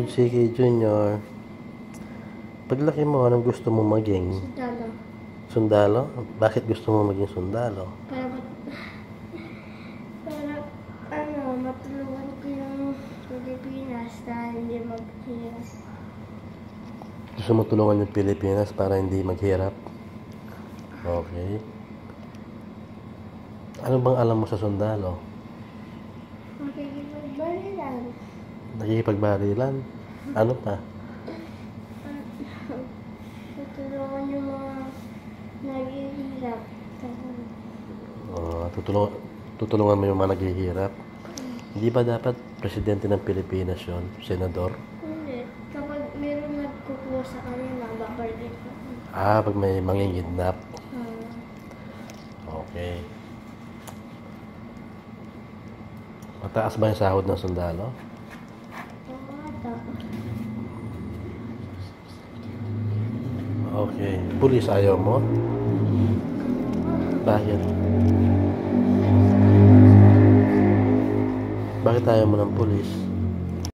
Sige, Junior. Paglaki mo, anong gusto mo maging? Sundalo. Sundalo? Bakit gusto mo maging sundalo? Para matulungan ko yung Pilipinas dahil hindi maghirap. Gusto mo tulungan yung Pilipinas para hindi maghirap? Okay. Ano bang alam mo sa sundalo? Makikipagbarilan. Nakikipagbarilan? Ano pa? Tutulungan yung mga naghihirap. Tutulungan mo yung mga naghihirap? Hindi ba dapat presidente ng Pilipinas yun? Senador? Hindi. Kapag meron nagkukuha sa kanila, babaril ko. Pag may mangingidnap. Okay. Mataas ba yung sahod ng sundalo? Okay. Pulis ayaw mo? Bakit? Bakit ayaw mo ng pulis?